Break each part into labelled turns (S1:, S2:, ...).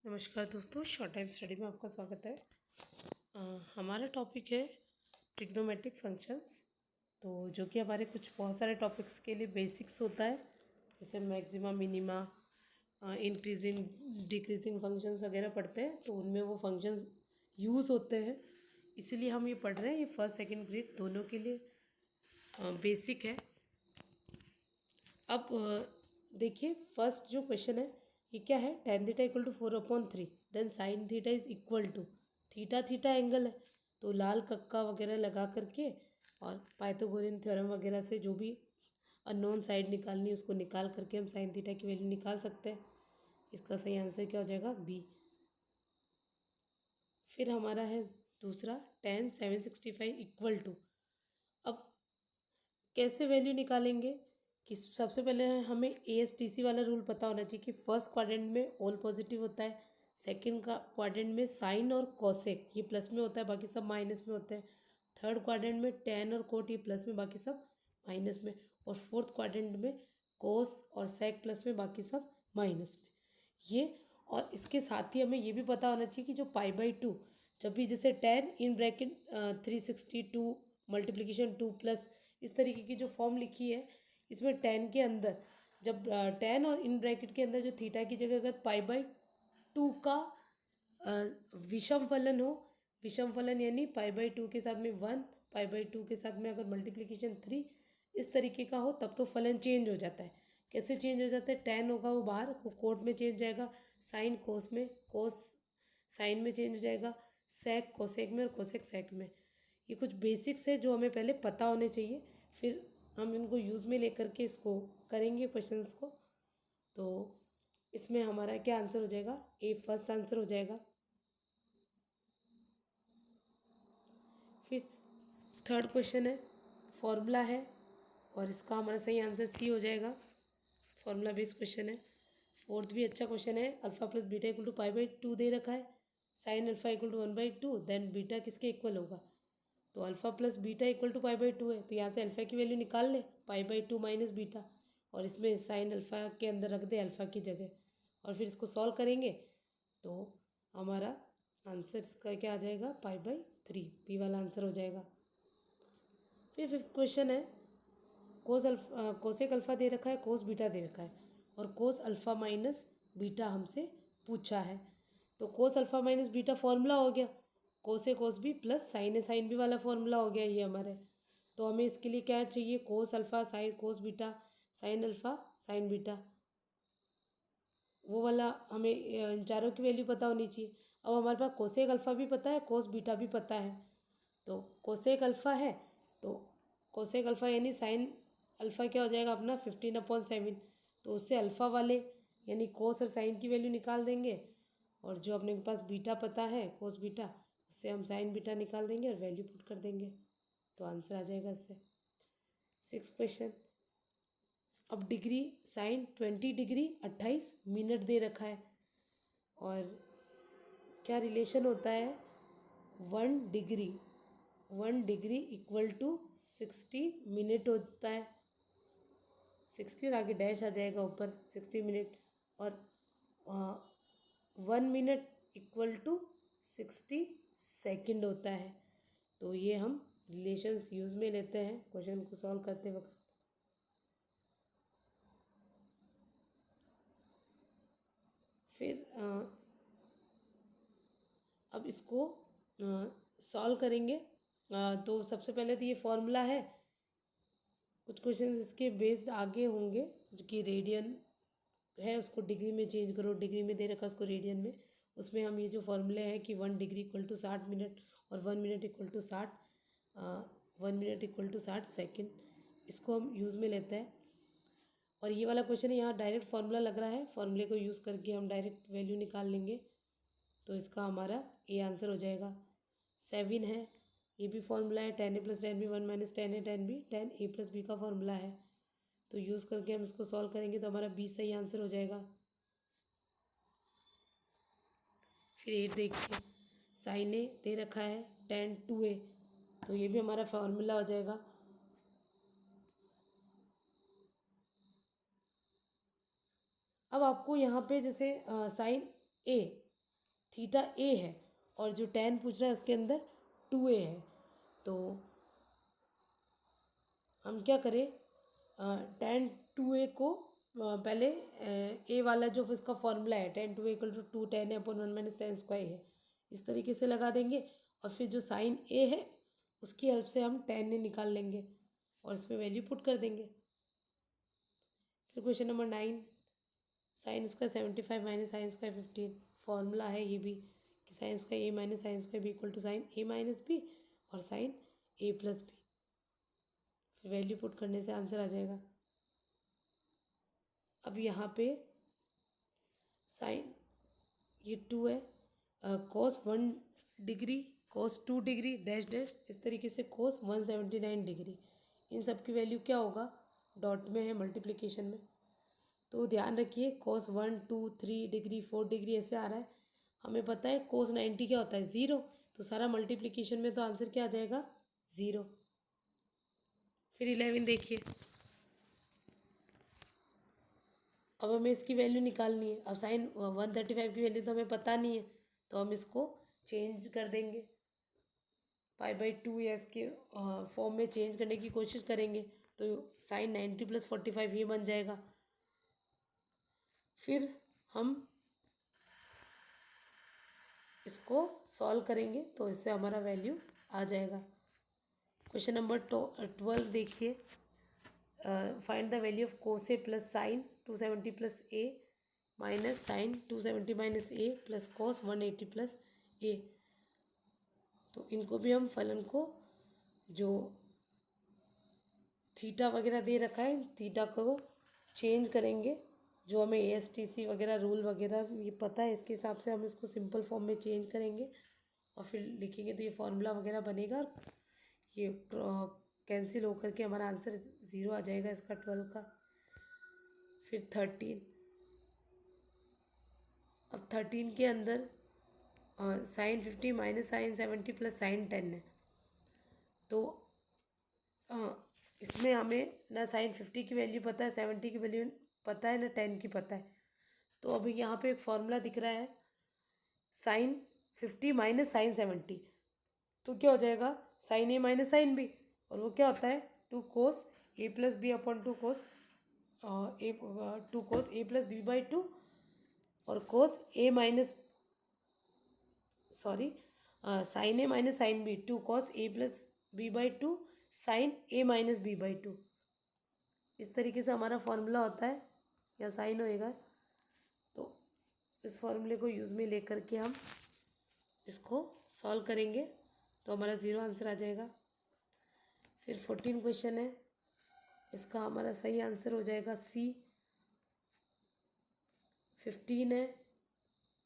S1: नमस्कार दोस्तों, short time study में आपका स्वागत है। हमारा टॉपिक है ट्रिग्नोमेट्रिक फंक्शंस। तो जो कि हमारे कुछ बहुत सारे टॉपिक्स के लिए बेसिक्स होता है, जैसे maxima, minima, increasing decreasing functions वगैरह पढ़ते हैं, तो उनमें वो फंक्शंस यूज़ होते हैं। इसीलिए हम ये पढ़ रहे हैं। ये फर्स्ट सेकेंड ग्रेड दोनों के लिए बेसिक है। अब देखिए, फर्स्ट जो क्वेश्चन है ये क्या है, tan theta equal to 4/3, then sine theta is equal to theta theta angle है, तो लाल कक्का वगैरह लगा करके और पाइथागोरियन थ्योरम वगैरह से जो भी अननोन साइड निकालनी है उसको निकाल करके हम साइन थीटा की वैल्यू निकाल सकते हैं। इसका सही आंसर क्या हो जाएगा, बी। फिर हमारा है दूसरा, tan 765 इक्वल टू। अब कैसे वैल्यू निकालेंगे कि सबसे पहले हमें ASTC वाला रूल पता होना चाहिए कि फर्स्ट क्वाड्रेंट में ऑल पॉजिटिव होता है, सेकंड का क्वाड्रेंट में साइन और कोसेक ये प्लस में होता है, बाकी सब माइनस में होते हैं। थर्ड क्वाड्रेंट में टैन और कोट ये प्लस में, बाकी सब माइनस में। और फोर्थ क्वाड्रेंट में कोस और सेक प्लस में, बाकी सब माइनस में। ये और इसके साथ ही हमें ये भी पता होना चाहिए कि जो पाई/2, जब भी जैसे tan in bracket 362 multiplication 2 plus इस तरीके की जो फॉर्म लिखी है, इसमें tan के अंदर जब tan और इन ब्रैकेट के अंदर जो थीटा की जगह अगर पाई/2 का विषम फलन हो, विषम फलन यानी पाई/2 के साथ में 1, पाई/2 के साथ में अगर मल्टीप्लिकेशन 3 इस तरीके का हो, तब तो फलन चेंज हो जाता है। कैसे चेंज हो जाता है, tan होगा वो बाहर वो कोट में चेंज हो जाएगा, साइन कोस में, कोस साइन में चेंज हो जाएगा, सेक कोसेक में और कोसेक सेक में। ये कुछ बेसिक्स है जो हमें पहले पता होने चाहिए, फिर हम इनको यूज़ में लेकर के इसको करेंगे क्वेश्चंस को। तो इसमें हमारा क्या आंसर हो जाएगा, ए फर्स्ट आंसर हो जाएगा। फिर थर्ड क्वेश्चन है, फॉर्मूला है, और इसका हमारा सही आंसर सी हो जाएगा। फॉर्मूला बेस्ड क्वेश्चन है। फोर्थ भी अच्छा क्वेश्चन है, alpha plus beta equal to पाई/2 दे रखा है, sine alpha equal to 1/2, then beta किसके इक्वल होगा, तो alpha plus beta equal to पाई/2 है, तो यहाँ से अल्फा की वैल्यू निकाल ले, पाई/2 माइनस बीटा, और इसमें साइन अल्फा के अंदर रख दे अल्फा की जगह, और फिर इसको सॉल्व करेंगे तो हमारा आंसर इसका क्या आ जाएगा, पाई/3, बी वाला आंसर हो जाएगा। फिर फिफ्थ क्वेश्चन है, कोसेक अल्फा दे रखा है, कोस बीटा दे रखा है, और कोस अल्फा माइनस बीटा हमसे पूछा है। तो cos alpha minus beta formula हो गया, कोस ए कोस बी प्लस साइन ए साइन बी वाला फॉर्मूला हो गया ये हमारे। तो हमें इसके लिए क्या चाहिए, cos alpha sine cos beta, sine alpha sign beta, वो वाला हमें इन चारों की वैल्यू पता होनी चाहिए। अब हमारे पास कोसेक अल्फा भी पता है, कोस बीटा भी पता है। तो कोसेक अल्फा है, तो कोसेक अल्फा यानी साइन अल्फा क्या हो जाएगा अपना 15/7, तो उससे अल्फ़ा वाले यानी कोस और साइन की वैल्यू निकाल देंगे, और जो अपने के पास बीटा पता है कोस बीटा, उससे हम साइन बीटा निकाल देंगे और वैल्यू पुट कर देंगे, तो आंसर आ जाएगा इससे। सिक्स क्वेश्चन, अब डिग्री साइन 20 डिग्री 28 मिनट दे रखा है, और क्या रिलेशन होता है, 1 डिग्री इक्वल टू 60 मिनट होता है। 60 और आगे डैश आ जाएगा ऊपर, 60 मिनट, और 1 मिनट इक्वल टू 60 सेकेंड होता है। तो ये हम रिलेशंस यूज़ में लेते हैं क्वेश्चन को सॉल्व करते वक्त। फिर अब इसको सॉल्व करेंगे। तो सबसे पहले तो ये फॉर्मूला है, कुछ क्वेश्चन इसके बेस्ड आगे होंगे, जो कि रेडियन है उसको डिग्री में चेंज करो, डिग्री में दे रखा उसको रेडियन में, उसमें हम ये जो फॉर्मूले हैं कि 1 डिग्री इक्वल टू 60 मिनट और 1 मिनट इक्वल टू 60 सेकेंड, इसको हम यूज़ में लेते हैं। और ये वाला क्वेश्चन है, यहाँ डायरेक्ट फार्मूला लग रहा है, फार्मूले को यूज़ करके हम डायरेक्ट वैल्यू निकाल लेंगे, तो इसका हमारा ए आंसर हो जाएगा। 7 है, ये भी फार्मूला है, tan a plus tan b 1 minus tan a tan b, tan a plus b का फार्मूला है, तो यूज़ करके हम इसको सॉल्व करेंगे तो हमारा बी सही आंसर हो जाएगा। फिर 8 देखिए, साइन ए दे रखा है, tan 2a, तो ये भी हमारा फार्मूला हो जाएगा। अब आपको यहाँ पे जैसे साइन ए थीटा ए है और जो tan पूछ रहा है उसके अंदर 2a है। तो हम क्या करें, tan 2a को पहले ए वाला जो इसका फॉर्मूला है tan 2a equal to 2 tan a upon 1 minus tan square है, इस तरीके से लगा देंगे और फिर जो साइन ए है उसकी हेल्प से हम tan a निकाल लेंगे और इसमें वैल्यू पुट कर देंगे। फिर question number 9, sine square 75 minus sine square 15। Formula है ये भी कि sine square A minus sine square B equal to sine A minus B और साइन ए प्लस बी। फिर वैल्यू पुट करने से आंसर आ जाएगा। अब यहाँ पे साइन ये 2 है, cos 1 degree cos 2 degree dash dash, इस तरीके से cos 179 डिग्री, इन सब की वैल्यू क्या होगा, डॉट में है मल्टीप्लिकेशन में। तो ध्यान रखिए cos 1 2 3 डिग्री 4 डिग्री ऐसे आ रहा है। हमें पता है cos 90 क्या होता है, 0, तो सारा मल्टीप्लिकेशन में तो आंसर क्या आ जाएगा, 0। फिर 11 देखिए, अब हमें इसकी वैल्यू निकालनी है। अब साइन 135 की वैल्यू तो हमें पता नहीं है, तो हम इसको चेंज कर देंगे π/2 या इसके फॉर्म में चेंज करने की कोशिश करेंगे। तो साइन 90 + 45 ये बन जाएगा। फिर हम इसको सॉल्व करेंगे तो इससे हमारा वैल्यू आ जाएगा। क्वेश्चन नंबर 12 देखिए, find the value of cos a plus sine 270 plus a minus sine 270 minus a plus cos 180 plus a। तो इनको भी हम फलन को जो थीटा वगैरह दे रखा है, थीटा को चेंज करेंगे, जो हमें ASTC वगैरह रूल वगैरह ये पता है, इसके हिसाब से हम इसको सिंपल फॉर्म में चेंज करेंगे और फिर लिखेंगे तो ये फॉर्मूला वगैरह बनेगा और ये कैंसिल होकर के हमारा आंसर 0 आ जाएगा इसका 12 का। फिर 13, अब 13 के अंदर sine 50 minus sine 70 plus sine 10 है। तो इसमें हमें ना साइन 50 की वैल्यू पता है, 70 की वैल्यू पता है, ना 10 की पता है। तो अभी यहाँ पे एक फॉर्मूला दिख रहा है साइन 50 माइनस साइन 70, तो क्या हो जाएगा, sine A minus sine B, और वो क्या होता है 2 cos A plus B upon 2 cos A plus B by 2 और cos A minus sine A minus sine B 2 cos A plus B by 2 sine A minus B by 2। इस तरीके से हमारा फॉर्मूला होता है या साइन होएगा। तो इस फॉर्मूले को यूज़ में लेकर के हम इसको सॉल्व करेंगे तो हमारा 0 आंसर आ जाएगा। फिर 14 क्वेश्चन है, इसका हमारा सही आंसर हो जाएगा C। 15 है,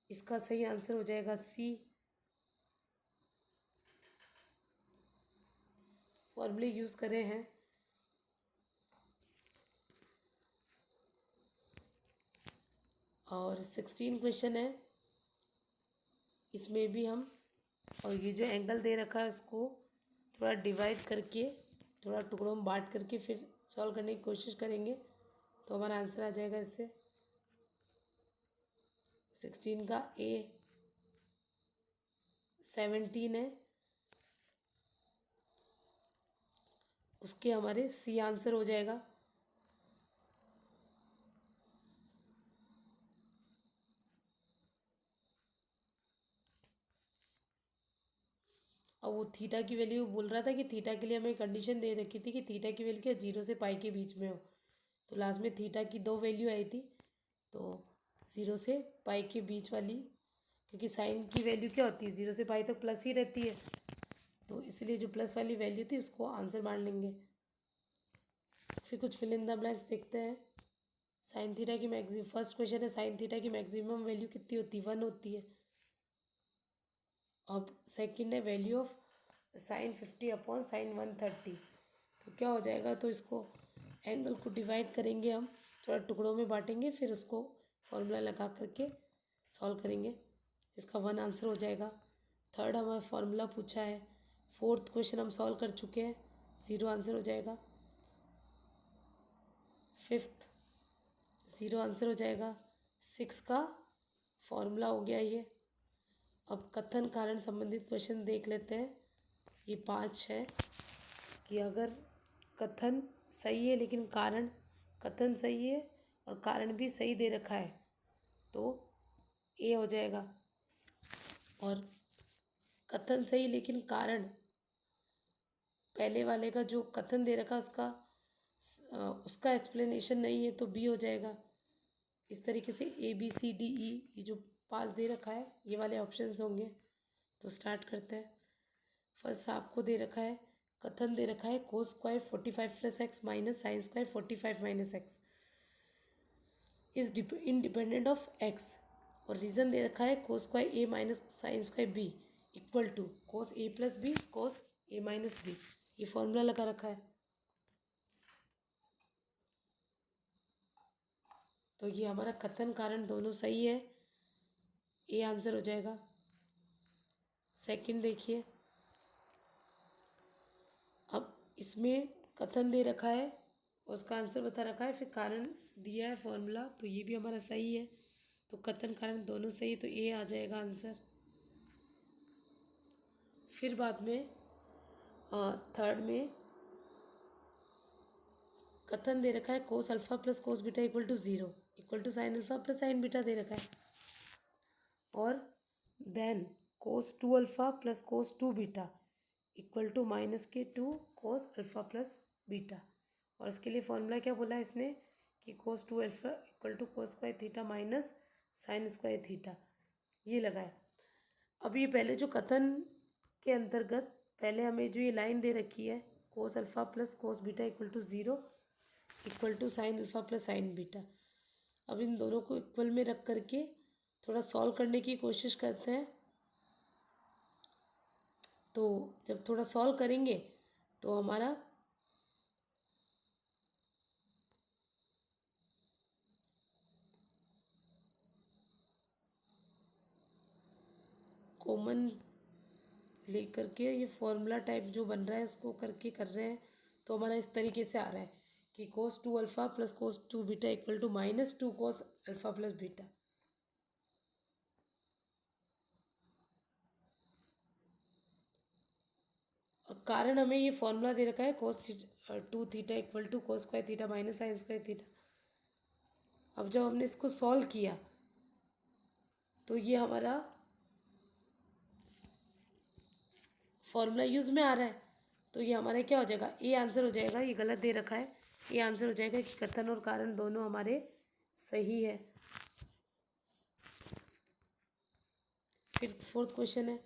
S1: इसका सही आंसर हो जाएगा C। फॉर्मूले यूज़ करे हैं। और 16 क्वेश्चन है, इसमें भी हम और ये जो एंगल दे रखा है उसको थोड़ा डिवाइड करके, थोड़ा टुकड़ों में बांट करके फिर सॉल्व करने की कोशिश करेंगे तो हमारा आंसर आ जाएगा इससे। 16 का A 17 है, उसके हमारे C आंसर हो जाएगा। और वो थीटा की वैल्यू बोल रहा था कि थीटा के लिए हमें कंडीशन दे रखी थी कि थीटा की वैल्यू क्या 0 से पाई के बीच में हो। तो लास्ट में थीटा की 2 वैल्यू आई थी, तो 0 से पाई के बीच वाली, क्योंकि साइन की वैल्यू क्या होती है 0 से पाई तक प्लस ही रहती है, तो इसलिए जो प्लस वाली वैल्यू थी उसको आंसर मान लेंगे। फिर कुछ फिल इन द ब्लैंक्स देखते हैं। साइन थीटा की मैक्सिमम, फर्स्ट क्वेश्चन है साइन थीटा की मैक्सिमम वैल्यू कितनी होती है, 1 होती है। अब सेकंड है value of sine 50 upon sine 130, तो क्या हो जाएगा, तो इसको एंगल को डिवाइड करेंगे हम, थोड़ा टुकड़ों में बांटेंगे, फिर उसको फॉर्मूला लगा करके सॉल्व करेंगे। इसका 1 आंसर हो जाएगा। थर्ड हमारा फॉर्मूला पूछा है। फोर्थ क्वेश्चन हम सॉल्व कर चुके हैं, 0 आंसर हो जाएगा। फिफ्थ 0 आंसर हो जाएगा। 6 का फॉर्मूला हो गया ये। अब कथन कारण संबंधित क्वेश्चन देख लेते हैं। ये 5 है कि अगर कथन सही है लेकिन कारण, कथन सही है और कारण भी सही दे रखा है तो ए हो जाएगा। और कथन सही लेकिन कारण पहले वाले का जो कथन दे रखा उसका एक्सप्लेनेशन नहीं है तो बी हो जाएगा। इस तरीके से A B C D E ये जो 5 दे रखा है ये वाले ऑप्शंस होंगे। तो स्टार्ट करते हैं। फर्स्ट आपको दे रखा है, कथन दे रखा है cos square 45 plus x minus sine square 45 minus x is independent of x. और रीज़न दे रखा है cos square A minus sine square B equal to cos A plus b cos A minus b. ये formula लगा रखा है। तो ये हमारा कथन कारण दोनों सही है, ए आंसर हो जाएगा। सेकंड देखिए, अब इसमें कथन दे रखा है उसका आंसर बता रखा है, फिर कारण दिया है फॉर्मूला, तो ये भी हमारा सही है। तो कथन कारण दोनों सही, तो ए आ जाएगा आंसर। फिर बाद में थर्ड में कथन दे रखा है cos alpha plus cos beta equal to 0 equal to sine alpha plus sine beta दे रखा है। और then cos 2 alpha plus cos 2 beta equal to minus के 2 कोस अल्फा प्लस बीटा। और इसके लिए फॉर्मूला क्या बोला है इसने कि cos 2 alpha equal to cos square theta minus sine square theta, ये लगाया। अब ये पहले जो कथन के अंतर्गत पहले हमें जो ये लाइन दे रखी है cos alpha plus cos beta equal to 0 equal to sine alpha plus sine beta. अब इन दोनों को इक्वल में रख करके थोड़ा सॉल्व करने की कोशिश करते हैं। तो जब थोड़ा सॉल्व करेंगे तो हमारा कॉमन लेकर के ये फॉर्मूला टाइप जो बन रहा है उसको करके कर रहे हैं, तो हमारा इस तरीके से आ रहा है कि cos 2 alpha plus cos 2 beta equal to minus 2 cos alpha plus beta. और कारण हमें ये फॉर्मूला दे रखा है cos 2 theta equal to cos square theta minus sine square theta. अब जब हमने इसको सॉल्व किया तो ये हमारा फॉर्मूला यूज़ में आ रहा है, तो ये हमारा क्या हो जाएगा, ए आंसर हो जाएगा। ये गलत दे रखा है, ये आंसर हो जाएगा कि कथन और कारण दोनों हमारे सही है। फिर फोर्थ क्वेश्चन है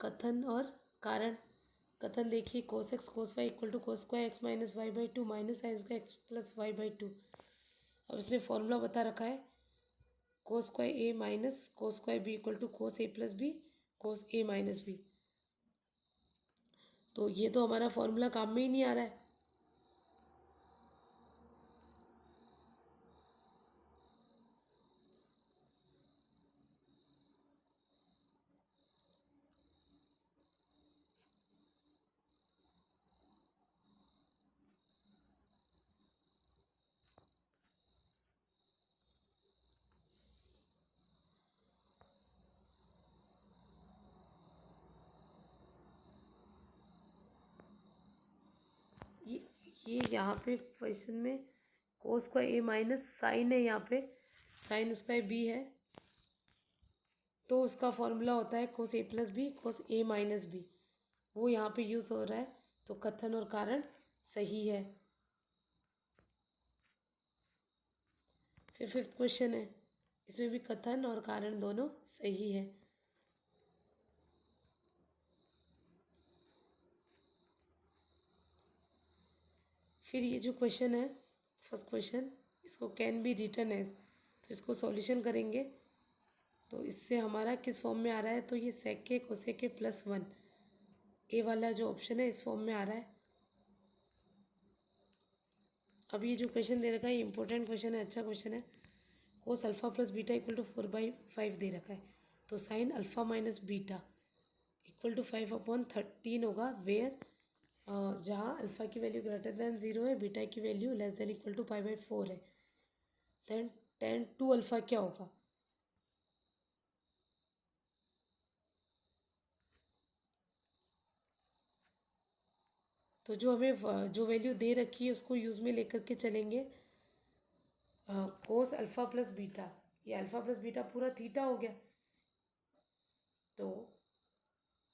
S1: कथन और कारण। कथन देखिए cos x cos y equal to cos square x minus y by two minus sine square x plus y by two. अब इसने फॉर्मूला बता रखा है cos square A minus cos square B equal to cos A plus b cos A minus b. तो ये तो हमारा formula काम में ही नहीं आ रहा है। ये ये यहाँ पे क्वेश्चन में कोस स्क्वायर ए माइनस साइन है, यहाँ पे साइन स्क्वायर बी है, तो उसका फॉर्मूला होता है कोस ए प्लस बी कोस ए माइनस बी, वो यहाँ पे यूज़ हो रहा है। तो कथन और कारण सही है। फिर फिफ्थ क्वेश्चन है, इसमें भी कथन और कारण दोनों सही है। फिर ये जो क्वेश्चन है फर्स्ट क्वेश्चन, इसको कैन बी रिटन एज, तो इसको सॉल्यूशन करेंगे तो इससे हमारा किस फॉर्म में आ रहा है, तो ये सेक के कोसेक के प्लस 1, ए वाला जो ऑप्शन है इस फॉर्म में आ रहा है। अब ये जो क्वेश्चन दे रखा है इंपॉर्टेंट क्वेश्चन है, अच्छा क्वेश्चन है। Cos alpha plus beta equal to 4/5 दे रखा है, तो sine alpha minus beta equal to 5/13 होगा, वेयर जहाँ अल्फ़ा की वैल्यू ग्रेटर देन 0 है, बीटा की value less than equal to 5/4 है। देन tan 2 अल्फ़ा क्या होगा, तो जो हमें जो वैल्यू दे रखी है उसको यूज़ में लेकर के चलेंगे। कोस अल्फ़ा प्लस बीटा, ये अल्फ़ा प्लस बीटा पूरा थीटा हो गया। तो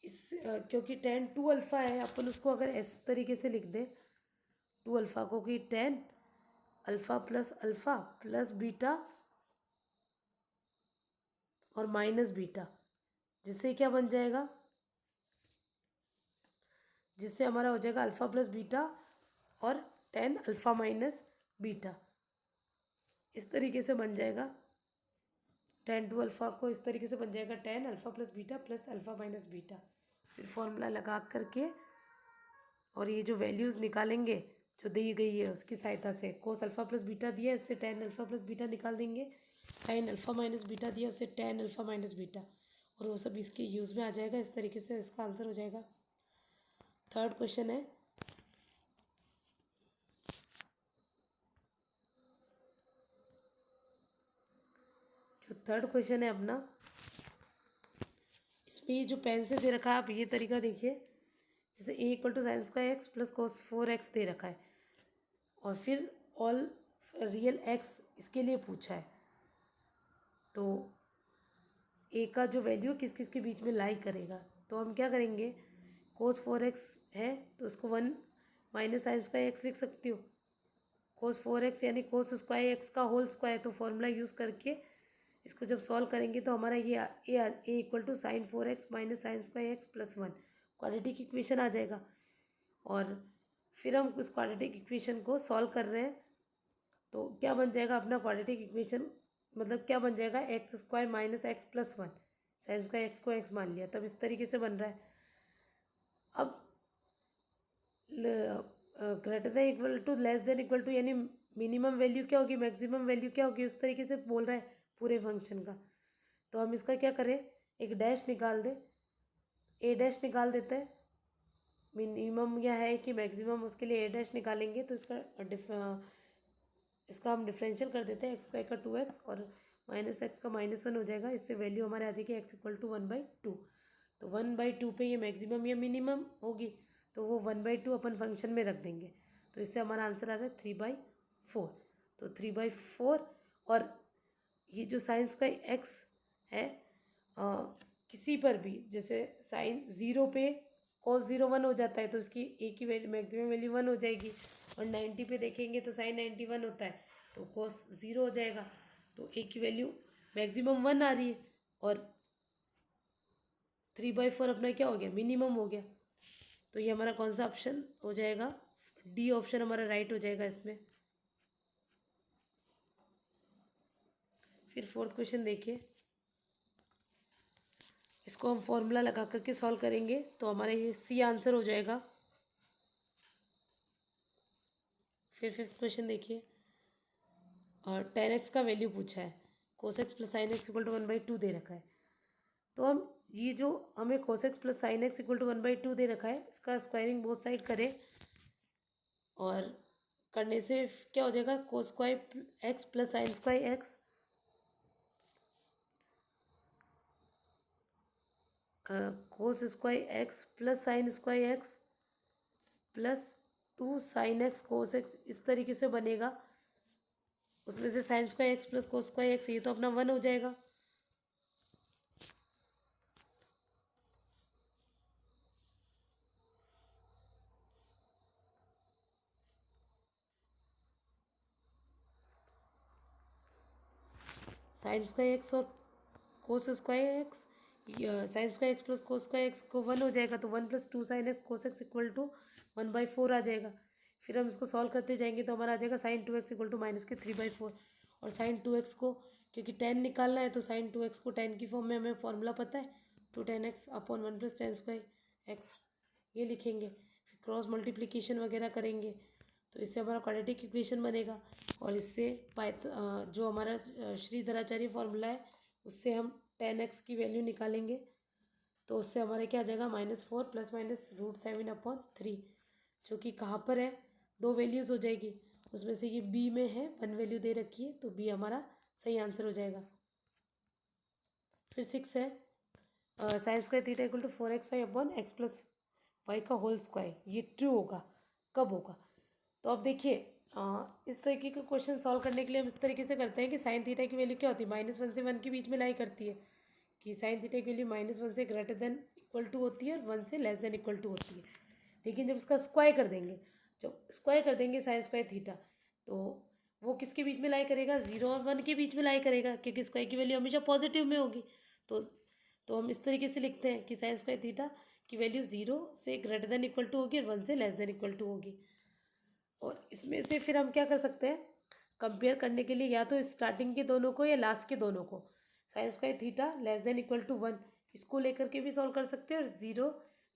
S1: क्योंकि टेन टू अल्फ़ा है, अपन उसको अगर इस तरीके से लिख दें टू अल्फ़ा को कि टेन अल्फ़ा प्लस बीटा और माइनस बीटा, जिससे क्या बन जाएगा, जिससे हमारा हो जाएगा अल्फ़ा प्लस बीटा और टेन अल्फ़ा माइनस बीटा। इस तरीके से बन जाएगा टेन टू अल्फ़ा को, इस तरीके से बन जाएगा tan alpha plus beta plus alpha minus beta. फिर फॉर्मूला लगा करके और ये जो वैल्यूज़ निकालेंगे जो दी गई है उसकी सहायता से, कोस अल्फ़ा प्लस बीटा दिया इससे टेन अल्फ़ा प्लस बीटा निकाल देंगे, साइन अल्फ़ा माइनस बीटा दिया उससे टेन अल्फ़ा माइनस बीटा, और वो सब इसके यूज़ में आ जाएगा। इस तरीके से इसका आंसर हो जाएगा। थर्ड क्वेश्चन है, जो थर्ड क्वेश्चन है अपना, इसमें ये जो पेन से दे रखा है, आप ये तरीका देखिए, जैसे A equal to sine square x plus cos 4x दे रखा है और फिर ऑल रियल एक्स इसके लिए पूछा है। तो ए का जो वैल्यू किस किस के बीच में लाई करेगा, तो हम क्या करेंगे, कोस 4x है तो उसको 1 माइनस साइन स्क्वायर एक्स लिख सकती हो। कोस 4x यानी कोस स्क्वायर एक्स का होल स्क्वायर, तो फॉर्मूला यूज़ करके इसको जब सॉल्व करेंगे तो हमारा ये A equal to sine 4x minus sine square x plus 1 quadratic equation आ जाएगा। और फिर हम उस क्वाड्रेटिक इक्वेशन को सॉल्व कर रहे हैं तो क्या बन जाएगा अपना क्वाड्रेटिक इक्वेशन, मतलब क्या बन जाएगा, x square minus x plus 1, sign square x को एक्स मान लिया, तब इस तरीके से बन रहा है। अब greater than equal to less than equal to यानी मिनिमम वैल्यू क्या होगी, मैक्सिमम वैल्यू क्या होगी, उस तरीके से बोल रहा है पूरे फंक्शन का। तो हम इसका क्या करें, एक डैश निकाल दें, ए डैश निकाल देते हैं। मिनिमम यह है कि मैक्सिमम, उसके लिए ए डैश निकालेंगे तो इसका हम डिफरेंशियल कर देते हैं, एक्स स्क्वायर का 2x और माइनस एक्स का -1 हो जाएगा। इससे वैल्यू हमारे आ जाएगी एक्स इक्वल टू 1/2। तो 1/2 पे ये मैक्सिमम या मिनिमम होगी, तो वो 1/2 अपन फंक्शन में रख देंगे। तो इससे हमारा आंसर आ रहा है 3/4। तो 3/4, और ये जो साइन स्क्वायर एक्स है किसी पर भी, जैसे साइन 0 पे cos 0 1 हो जाता है तो इसकी ए की वैल्यू मैक्सिमम वैल्यू 1 हो जाएगी, और 90 पे देखेंगे तो साइन 91 होता है तो cos 0 हो जाएगा। तो ए की वैल्यू मैक्सिमम 1 आ रही है और 3/4 अपना क्या हो गया, मिनिमम हो गया। तो ये हमारा कौन सा ऑप्शन हो जाएगा, डी ऑप्शन हमारा राइट हो जाएगा इसमें। फिर फोर्थ क्वेश्चन देखिए, इसको हम फॉर्मूला लगा करके सॉल्व करेंगे तो हमारा ये सी आंसर हो जाएगा। फिर फिफ्थ क्वेश्चन देखिए, और 10x का वैल्यू पूछा है, cos x plus sine x equal to 1/2 दे रखा है। तो हम ये जो हमें cos x plus sine x equal to 1/2 दे रखा है, इसका स्क्वायरिंग बोथ साइड करें, और करने से क्या हो जाएगा, कोस square x plus sign square x कोस square x plus sign square x plus 2 sine x cos x, इस तरीके से बनेगा। उसमें से sign square x plus cos square x, ये तो अपना 1 हो जाएगा। साइन स्क्वायर एक्स और cos square x, sine square x plus cos square x को 1 हो जाएगा, तो 1 + 2 sine x cos x equal to 1/4 आ जाएगा। फिर हम इसको सॉल्व करते जाएंगे तो हमारा आ जाएगा sign 2x equal to minus के 3/4, और साइन 2x को क्योंकि 10 निकालना है तो साइन 2x को 10 की फॉर्म में हमें फॉर्मूला पता है, 2 10x upon 1 + tan square x, ये लिखेंगे। फिर क्रॉस मल्टीप्लिकेशन वगैरह करेंगे तो इससे हमारा क्वाड्रेटिक इक्वेशन बनेगा, और इससे जो हमारा श्रीधराचार्य फॉर्मूला है उससे हम 10x की वैल्यू निकालेंगे, तो उससे हमारा क्या आ जाएगा, -4 + -√7/3, जो कि कहाँ पर है, दो वैल्यूज़ हो जाएगी, उसमें से ये बी में है, 1 वैल्यू दे रखी है तो बी हमारा सही आंसर हो जाएगा। फिर 6 है, sine square theta equal to 4x/x + y का होल स्क्वायर, ये ट्रू होगा। कब होगा। तो अब देखिए इस तरीके के क्वेश्चन सॉल्व करने के लिए हम इस तरीके से करते हैं कि साइन थीटा की वैल्यू क्या होती है, -1 से 1 के बीच में लाई करती है, कि साइन थीटा की वैल्यू -1 से ग्रेटर देन इक्वल टू होती है और 1 से लेस देन इक्वल टू होती है। लेकिन जब उसका स्क्वायर कर देंगे, जब स्क्वायर कर देंगे साइन स्क्वायर थीटा, तो वो किसके बीच में लाई करेगा, 0 और 1 के बीच में लाई करेगा, क्योंकि स्क्वायर की वैल्यू हमेशा पॉजिटिव में होगी। तो तो हम इस तरीके से लिखते हैं कि साइन स्क्वायर थीटा की वैल्यू 0 से ग्रेटर देन इक्वल टू होगी और 1 से लेस देन इक्वल टू होगी। और इसमें से फिर हम क्या कर सकते हैं, कंपेयर करने के लिए या तो स्टार्टिंग के दोनों को या लास्ट के दोनों को, sine square theta less than equal to 1 इसको लेकर के भी सॉल्व कर सकते हैं, और 0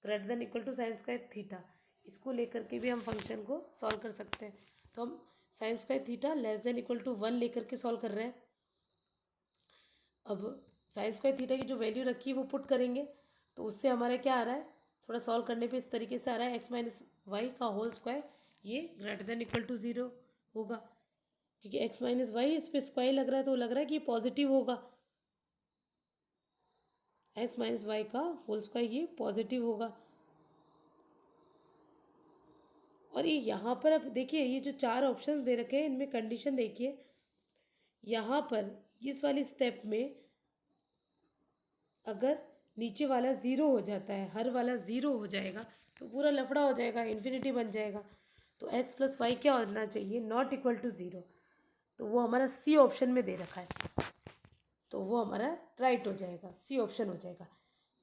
S1: greater than equal to sine square theta इसको लेकर के भी हम फंक्शन को सॉल्व कर सकते हैं। तो हम sine square theta less than equal to 1 लेकर के सॉल्व कर रहे हैं। अब साइन स्क्वायर थीटा की जो वैल्यू रखी है वो पुट करेंगे, तो उससे हमारा क्या आ रहा है, थोड़ा सॉल्व करने पे इस तरीके से आ रहा है, x माइनस वाई का होल स्क्वायर ये ग्रेटर देन इक्वल टू 0 होगा, क्योंकि x माइनस वाई इस पर स्क्वायर लग रहा है तो लग रहा है कि ये पॉजिटिव होगा, x माइनस वाई का होल स्क्वायर ये पॉजिटिव होगा। और ये यहाँ पर अब देखिए, ये जो 4 ऑप्शंस दे रखे हैं इनमें कंडीशन देखिए, यहाँ पर इस वाली स्टेप में अगर नीचे वाला 0 हो जाता है, हर वाला 0 हो जाएगा तो पूरा लफड़ा हो जाएगा, इन्फिनिटी बन जाएगा। तो x प्लस वाई क्या होना चाहिए, नॉट इक्वल टू 0, तो वो हमारा सी ऑप्शन में दे रखा है, तो वो हमारा राइट हो जाएगा, सी ऑप्शन हो जाएगा।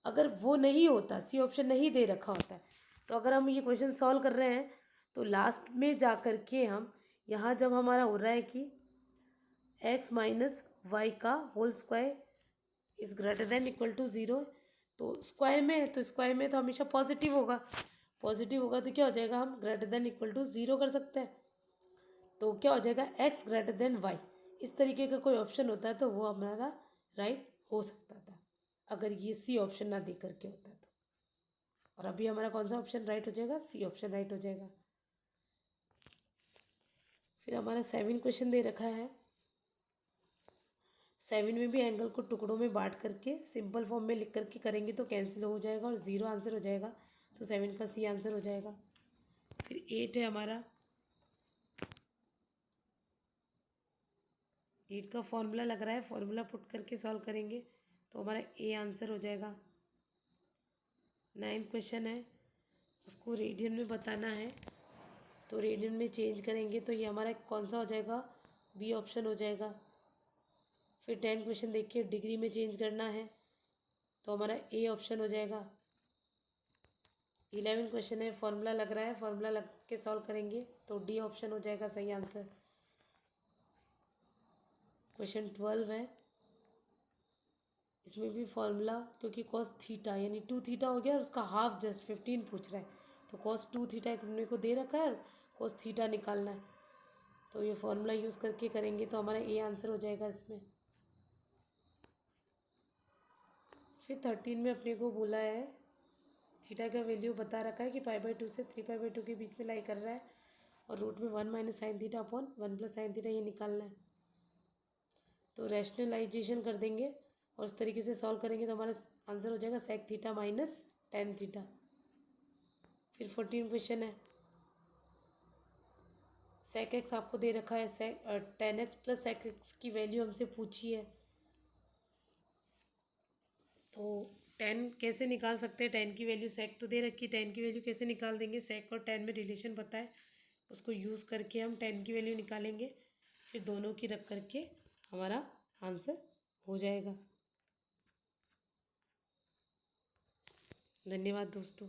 S1: अगर वो नहीं होता, सी ऑप्शन नहीं दे रखा होता है, तो अगर हम ये क्वेश्चन सॉल्व कर रहे हैं तो लास्ट में जा कर के हम यहाँ जब हमारा हो रहा है कि x माइनस वाई का whole square is greater than equal to 0, तो स्क्वायर में है तो स्क्वायर में तो हमेशा पॉजिटिव होगा, पॉजिटिव होगा तो क्या हो जाएगा, हम ग्रेटर देन इक्वल टू 0 कर सकते हैं। तो क्या हो जाएगा, x ग्रेटर देन वाई, इस तरीके का कोई ऑप्शन होता है तो वो हमारा राइट हो सकता था, अगर ये सी ऑप्शन ना दे करके होता तो। और अभी हमारा कौन सा ऑप्शन राइट हो जाएगा, सी ऑप्शन राइट हो जाएगा। फिर हमारा 7 क्वेश्चन दे रखा है, 7 में भी एंगल को टुकड़ों में बांट करके सिंपल फॉर्म में लिख करके करेंगे तो कैंसिल हो जाएगा और 0 आंसर हो जाएगा, तो 7 का सी आंसर हो जाएगा। फिर 8 है हमारा, 8 का फॉर्मूला लग रहा है, फॉर्मूला पुट करके सॉल्व करेंगे तो हमारा ए आंसर हो जाएगा। 9 क्वेश्चन है, उसको रेडियन में बताना है, तो रेडियन में चेंज करेंगे तो ये हमारा कौन सा हो जाएगा, बी ऑप्शन हो जाएगा। फिर 10 क्वेश्चन देखिए, डिग्री में चेंज करना है तो हमारा ए ऑप्शन हो जाएगा। 11 क्वेश्चन है, फॉर्मूला लग रहा है, फॉर्मूला लग के सॉल्व करेंगे तो डी ऑप्शन हो जाएगा सही आंसर। क्वेश्चन 12 है, इसमें भी फॉर्मूला, क्योंकि कॉस थीटा यानी 2 थीटा हो गया और उसका हाफ जस्ट 15 पूछ रहा है, तो कॉस 2 थीटा अपने को दे रखा है और कॉस थीटा निकालना है, तो ये फॉर्मूला यूज़ करके करेंगे तो हमारा ए आंसर हो जाएगा इसमें। फिर 13 में अपने को बोला है, थीटा का वैल्यू बता रखा है कि π/2 से 3π/2 के बीच में लाई कर रहा है, और रूट में 1 minus sine theta upon 1 plus sine theta ये निकालना है, तो रैशनलाइजेशन कर देंगे और उस तरीके से सॉल्व करेंगे तो हमारा आंसर हो जाएगा sec theta minus tan theta. फिर 14 क्वेश्चन है, सेक एक्स आपको दे रखा है, सेक 10x प्लस सेक एक्स की वैल्यू हमसे पूछी है, तो 10 कैसे निकाल सकते हैं, 10 की वैल्यू सेक तो दे रखी है, 10 की वैल्यू कैसे निकाल देंगे, सेक और 10 में रिलेशन पता है, उसको यूज़ करके हम 10 की वैल्यू निकालेंगे, फिर दोनों की रख करके हमारा आंसर हो जाएगा। धन्यवाद दोस्तों।